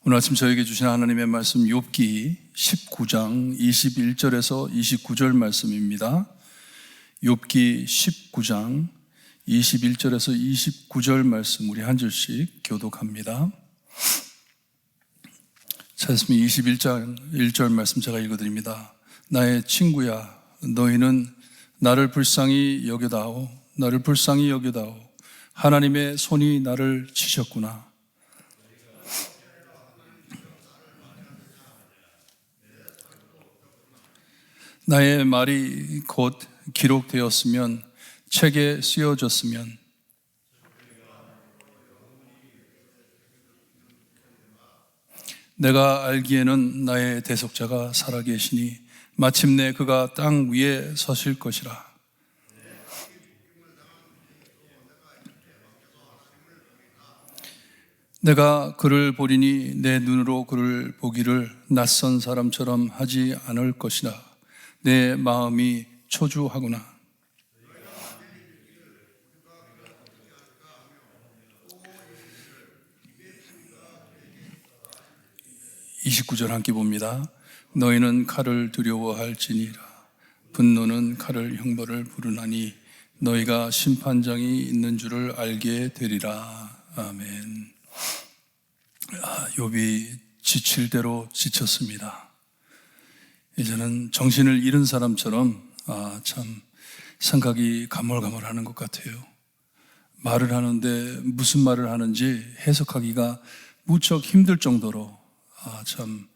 오늘 아침 저에게 주신 하나님의 말씀 욥기 19장 21절에서 29절 말씀입니다. 욥기 19장 21절에서 29절 말씀 우리 한 절씩 교독합니다. 찾았으면 21장 1절 말씀 제가 읽어드립니다. 나의 친구야, 너희는 나를 불쌍히 여겨다오. 나를 불쌍히 여겨다오. 하나님의 손이 나를 치셨구나. 나의 말이 곧 기록되었으면, 책에 쓰여졌으면, 내가 알기에는 나의 대속자가 살아계시니 마침내 그가 땅 위에 서실 것이라. 내가 그를 보리니 내 눈으로 그를 보기를 낯선 사람처럼 하지 않을 것이라. 내 마음이 초조하구나. (29절) 함께 봅니다. 너희는 칼을 두려워할지니라. 분노는 칼을 형벌을 부르나니 너희가 심판장이 있는 줄을 알게 되리라. 아멘. 욥이 지칠 대로 지쳤습니다. 이제는 정신을 잃은 사람처럼 참 생각이 가물가물하는 것 같아요. 말을 하는데 무슨 말을 하는지 해석하기가 무척 힘들 정도로 참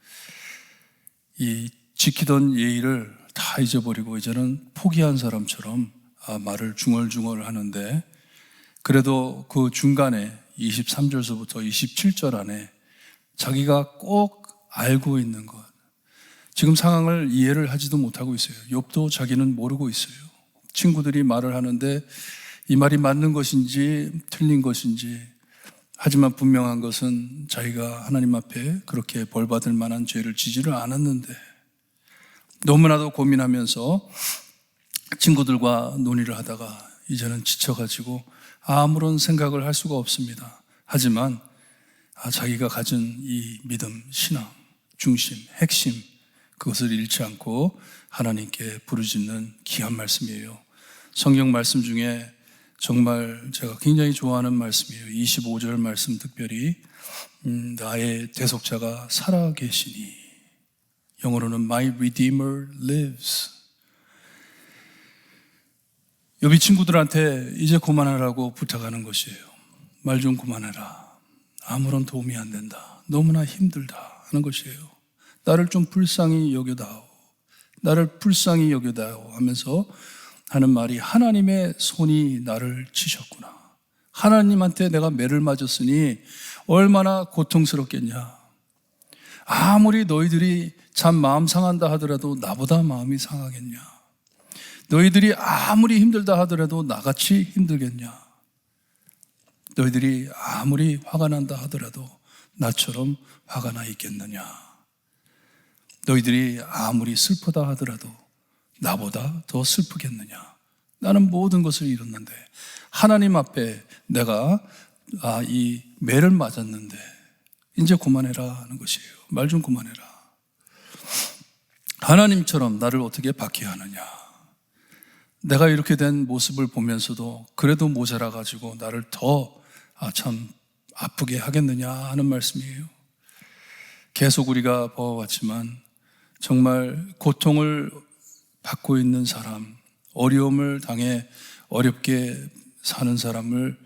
이 지키던 예의를 다 잊어버리고 이제는 포기한 사람처럼 말을 중얼중얼 하는데, 그래도 그 중간에 23절서부터 27절 안에 자기가 꼭 알고 있는 것, 지금 상황을 이해를 하지도 못하고 있어요. 욥도 자기는 모르고 있어요. 친구들이 말을 하는데 이 말이 맞는 것인지 틀린 것인지, 하지만 분명한 것은 자기가 하나님 앞에 그렇게 벌받을 만한 죄를 지지를 않았는데 너무나도 고민하면서 친구들과 논의를 하다가 이제는 지쳐가지고 아무런 생각을 할 수가 없습니다. 하지만 자기가 가진 이 믿음, 신앙, 중심, 핵심, 그것을 잃지 않고 하나님께 부르짖는 귀한 말씀이에요. 성경 말씀 중에 정말 제가 굉장히 좋아하는 말씀이에요. 25절 말씀 특별히 나의 대속자가 살아계시니, 영어로는 My Redeemer lives. 욥이 친구들한테 이제 그만하라고 부탁하는 것이에요. 말 좀 그만해라. 아무런 도움이 안 된다. 너무나 힘들다 하는 것이에요. 나를 좀 불쌍히 여겨다오. 나를 불쌍히 여겨다오 하면서 하는 말이, 하나님의 손이 나를 치셨구나. 하나님한테 내가 매를 맞았으니 얼마나 고통스럽겠냐. 아무리 너희들이 참 마음 상한다 하더라도 나보다 마음이 상하겠냐. 너희들이 아무리 힘들다 하더라도 나같이 힘들겠냐. 너희들이 아무리 화가 난다 하더라도 나처럼 화가 나 있겠느냐. 너희들이 아무리 슬프다 하더라도 나보다 더 슬프겠느냐. 나는 모든 것을 잃었는데 하나님 앞에 내가 이 매를 맞았는데 이제 그만해라 하는 것이에요. 말 좀 그만해라. 하나님처럼 나를 어떻게 받게 하느냐. 내가 이렇게 된 모습을 보면서도 그래도 모자라가지고 나를 더 참 아프게 하겠느냐 하는 말씀이에요. 계속 우리가 보아왔지만 정말 고통을 받고 있는 사람, 어려움을 당해 어렵게 사는 사람을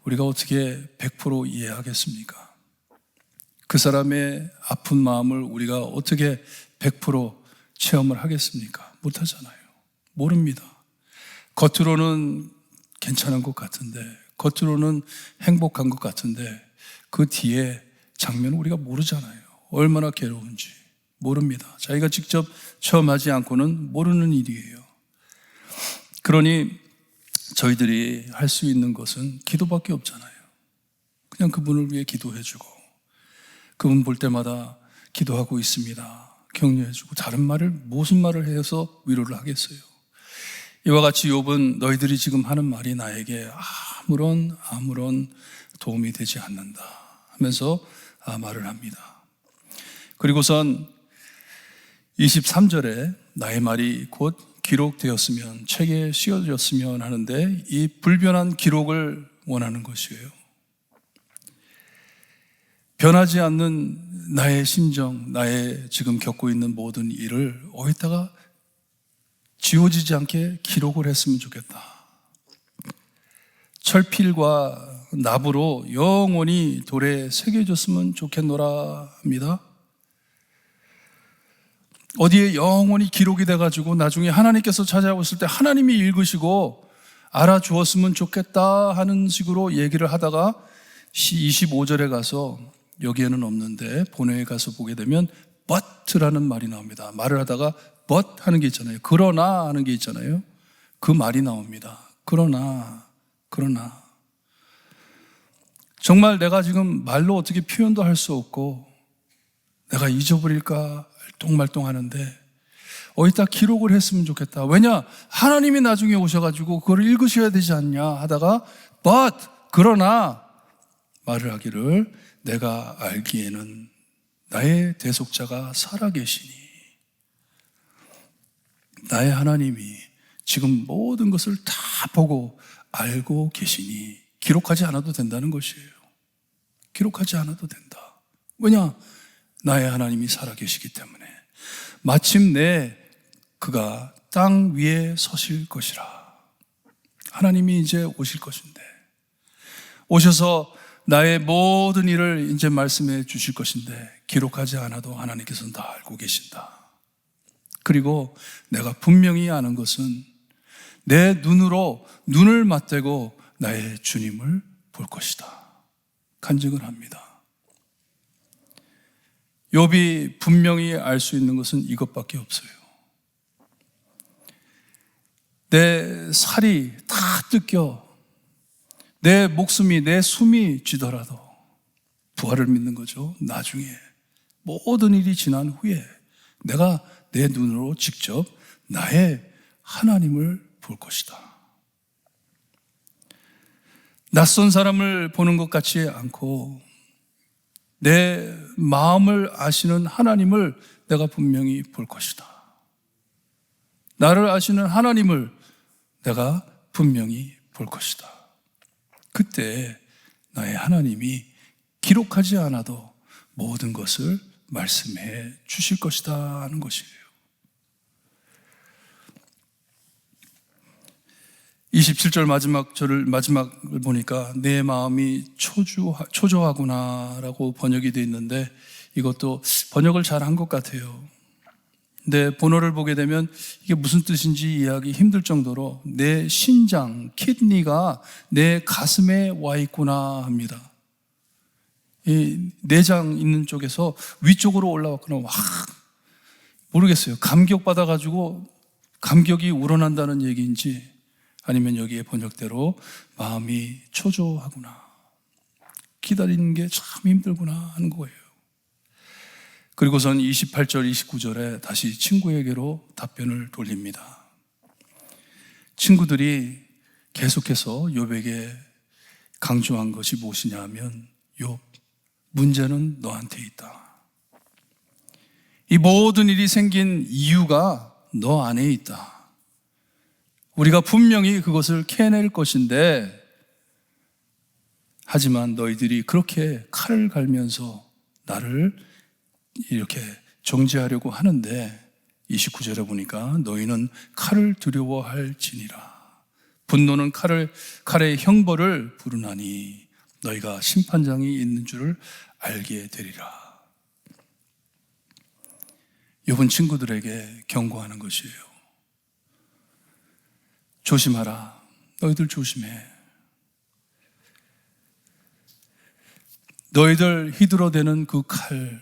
우리가 어떻게 100% 이해하겠습니까? 그 사람의 아픈 마음을 우리가 어떻게 100% 체험을 하겠습니까? 못하잖아요. 모릅니다. 겉으로는 괜찮은 것 같은데, 겉으로는 행복한 것 같은데 그 뒤에 장면을 우리가 모르잖아요. 얼마나 괴로운지 모릅니다. 자기가 직접 체험하지 않고는 모르는 일이에요. 그러니 저희들이 할 수 있는 것은 기도밖에 없잖아요. 그냥 그분을 위해 기도해주고, 그분 볼 때마다 기도하고 있습니다. 격려해주고, 다른 말을 무슨 말을 해서 위로를 하겠어요. 이와 같이 욥은 너희들이 지금 하는 말이 나에게 아무런 도움이 되지 않는다 하면서 말을 합니다. 그리고선 23절에 나의 말이 곧 기록되었으면, 책에 씌워졌으면 하는데 이 불변한 기록을 원하는 것이에요. 변하지 않는 나의 심정, 나의 지금 겪고 있는 모든 일을 어디다가 지워지지 않게 기록을 했으면 좋겠다. 철필과 납으로 영원히 돌에 새겨졌으면 좋겠노라 합니다. 어디에 영원히 기록이 돼가지고 나중에 하나님께서 찾아오실 때 하나님이 읽으시고 알아주었으면 좋겠다 하는 식으로 얘기를 하다가 25절에 가서, 여기에는 없는데 본회에 가서 보게 되면 but라는 말이 나옵니다. 말을 하다가 but 하는 게 있잖아요. 그러나 하는 게 있잖아요. 그 말이 나옵니다. 그러나 정말 내가 지금 말로 어떻게 표현도 할 수 없고 내가 잊어버릴까 알똥말똥 하는데 어디다 기록을 했으면 좋겠다. 왜냐? 하나님이 나중에 오셔가지고 그걸 읽으셔야 되지 않냐 하다가 but 그러나 말을 하기를, 내가 알기에는 나의 대속자가 살아계시니, 나의 하나님이 지금 모든 것을 다 보고 알고 계시니 기록하지 않아도 된다는 것이에요. 기록하지 않아도 된다. 왜냐? 나의 하나님이 살아계시기 때문에. 마침내 그가 땅 위에 서실 것이라. 하나님이 이제 오실 것인데, 오셔서 나의 모든 일을 이제 말씀해 주실 것인데 기록하지 않아도 하나님께서는 다 알고 계신다. 그리고 내가 분명히 아는 것은 내 눈으로 눈을 맞대고 나의 주님을 볼 것이다. 간증을 합니다. 욥이 분명히 알 수 있는 것은 이것밖에 없어요. 내 살이 다 뜯겨, 내 목숨이, 내 숨이 쥐더라도 부활을 믿는 거죠. 나중에 모든 일이 지난 후에 내가 내 눈으로 직접 나의 하나님을 볼 것이다. 낯선 사람을 보는 것 같지 않고 내 마음을 아시는 하나님을 내가 분명히 볼 것이다. 나를 아시는 하나님을 내가 분명히 볼 것이다. 그때 나의 하나님이 기록하지 않아도 모든 것을 말씀해 주실 것이다 하는 것이에요. 27절 마지막을 보니까 내 마음이 초조하구나 라고 번역이 되어 있는데, 이것도 번역을 잘 한 것 같아요. 근데 본어를 보게 되면 이게 무슨 뜻인지 이해하기 힘들 정도로 내 신장, 키드니가 내 가슴에 와 있구나 합니다. 이 내장 있는 쪽에서 위쪽으로 올라왔구나. 모르겠어요. 감격받아가지고 감격이 우러난다는 얘기인지 아니면 여기에 번역대로 마음이 초조하구나, 기다리는 게 참 힘들구나 하는 거예요. 그리고선 28절, 29절에 다시 친구에게로 답변을 돌립니다. 친구들이 계속해서 욥에게 강조한 것이 무엇이냐 하면, 욥, 문제는 너한테 있다. 이 모든 일이 생긴 이유가 너 안에 있다. 우리가 분명히 그것을 캐낼 것인데, 하지만 너희들이 그렇게 칼을 갈면서 나를 이렇게 정죄하려고 하는데, 29절에 보니까 너희는 칼을 두려워할지니라. 분노는 칼의 형벌을 부르나니 너희가 심판장이 있는 줄을 알게 되리라. 욥은 친구들에게 경고하는 것이에요. 조심하라. 너희들 조심해. 너희들 휘두르대는 그 칼,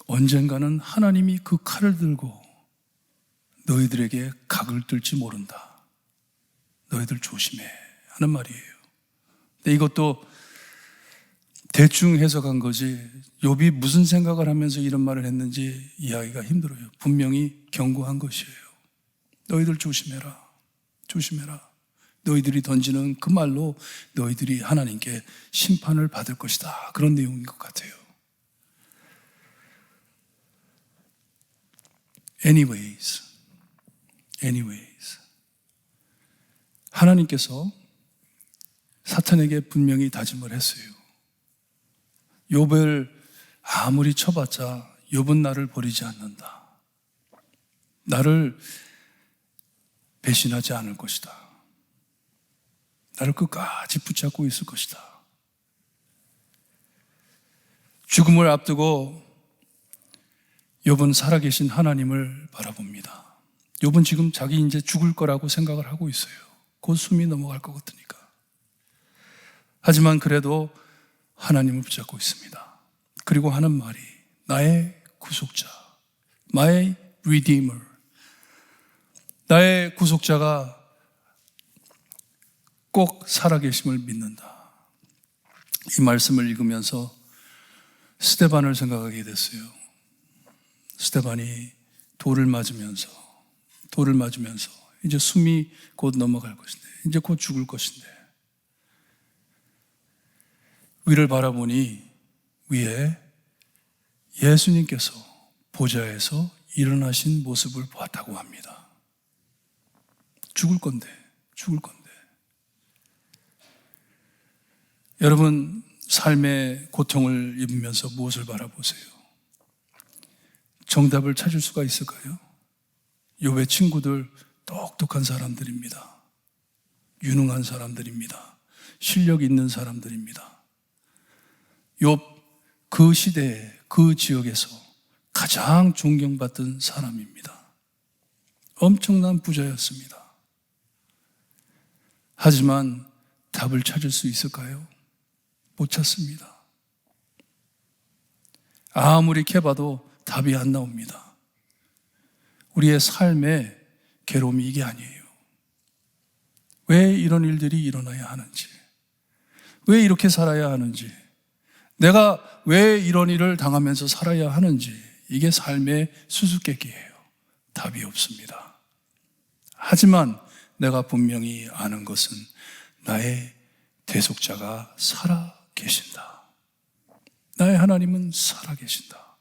언젠가는 하나님이 그 칼을 들고 너희들에게 각을 뜰지 모른다. 너희들 조심해 하는 말이에요. 근데 이것도 대충 해석한 거지, 욥이 무슨 생각을 하면서 이런 말을 했는지 이해하기가 힘들어요. 분명히 경고한 것이에요. 너희들 조심해라. 조심해라. 너희들이 던지는 그 말로 너희들이 하나님께 심판을 받을 것이다. 그런 내용인 것 같아요. anyways. 하나님께서 사탄에게 분명히 다짐을 했어요. 욥을 아무리 쳐봤자 욥은 나를 버리지 않는다. 나를 배신하지 않을 것이다. 나를 끝까지 붙잡고 있을 것이다. 죽음을 앞두고 욥은 살아계신 하나님을 바라봅니다. 욥은 지금 자기 이제 죽을 거라고 생각을 하고 있어요. 곧 숨이 넘어갈 것 같으니까. 하지만 그래도 하나님을 붙잡고 있습니다. 그리고 하는 말이 나의 구속자, my redeemer. 나의 구속자가 꼭 살아계심을 믿는다. 이 말씀을 읽으면서 스데반을 생각하게 됐어요. 스데반이 돌을 맞으면서 이제 숨이 곧 넘어갈 것인데, 이제 곧 죽을 것인데, 위를 바라보니 위에 예수님께서 보좌에서 일어나신 모습을 보았다고 합니다. 죽을 건데. 여러분, 삶의 고통을 입으면서 무엇을 바라보세요? 정답을 찾을 수가 있을까요? 욥의 친구들 똑똑한 사람들입니다. 유능한 사람들입니다. 실력 있는 사람들입니다. 욥 그 시대에 그 지역에서 가장 존경받던 사람입니다. 엄청난 부자였습니다. 하지만 답을 찾을 수 있을까요? 못 찾습니다. 아무리 캐봐도 답이 안 나옵니다. 우리의 삶의 괴로움이 이게 아니에요. 왜 이런 일들이 일어나야 하는지, 왜 이렇게 살아야 하는지, 내가 왜 이런 일을 당하면서 살아야 하는지, 이게 삶의 수수께끼예요. 답이 없습니다. 하지만 내가 분명히 아는 것은 나의 대속자가 살아 계신다. 나의 하나님은 살아 계신다.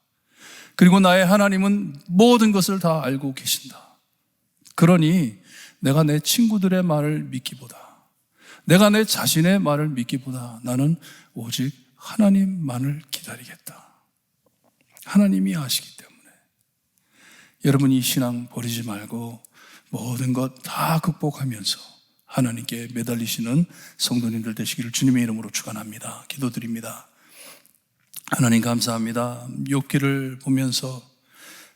그리고 나의 하나님은 모든 것을 다 알고 계신다. 그러니 내가 내 친구들의 말을 믿기보다, 내가 내 자신의 말을 믿기보다 나는 오직 하나님만을 기다리겠다. 하나님이 아시기 때문에. 여러분, 이 신앙 버리지 말고 모든 것 다 극복하면서 하나님께 매달리시는 성도님들 되시기를 주님의 이름으로 축원합니다. 기도드립니다. 하나님 감사합니다. 욥기를 보면서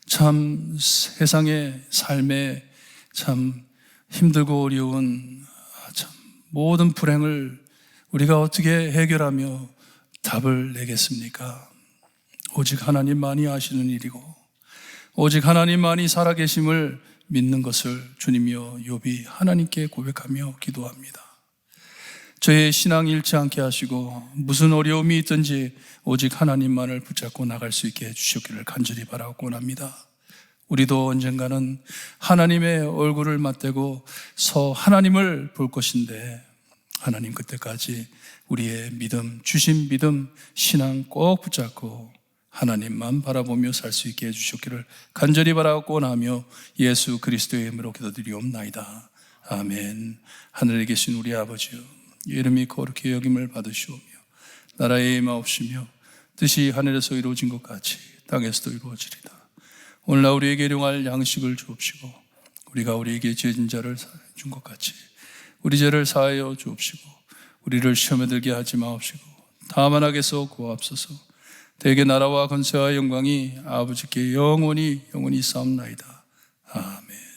참 세상의 삶에 참 힘들고 어려운 참 모든 불행을 우리가 어떻게 해결하며 답을 내겠습니까? 오직 하나님만이 아시는 일이고 오직 하나님만이 살아계심을 믿는 것을 주님이여 욥이 하나님께 고백하며 기도합니다. 저의 신앙 잃지 않게 하시고 무슨 어려움이 있든지 오직 하나님만을 붙잡고 나갈 수 있게 해주시기를 간절히 바라고 원합니다. 우리도 언젠가는 하나님의 얼굴을 맞대고 하나님을 볼 것인데 하나님 그때까지 우리의 믿음, 주신 믿음, 신앙 꼭 붙잡고 하나님만 바라보며 살 수 있게 해주셨기를 간절히 바라고 원하며 예수 그리스도의 이름으로 기도드리옵나이다. 아멘. 하늘에 계신 우리 아버지여, 이름이 거룩히 여김을 받으시오며 나라의 임하옵시며 뜻이 하늘에서 이루어진 것 같이 땅에서도 이루어지리다. 오늘날 우리에게 일용할 양식을 주옵시고 우리가 우리에게 죄진 자를 사하여 준 것 같이 우리 죄를 사하여 주옵시고 우리를 시험에 들게 하지 마옵시고 다만 악에서 구하옵소서. 대개 나라와 권세와 영광이 아버지께 영원히 싸움나이다. 아멘.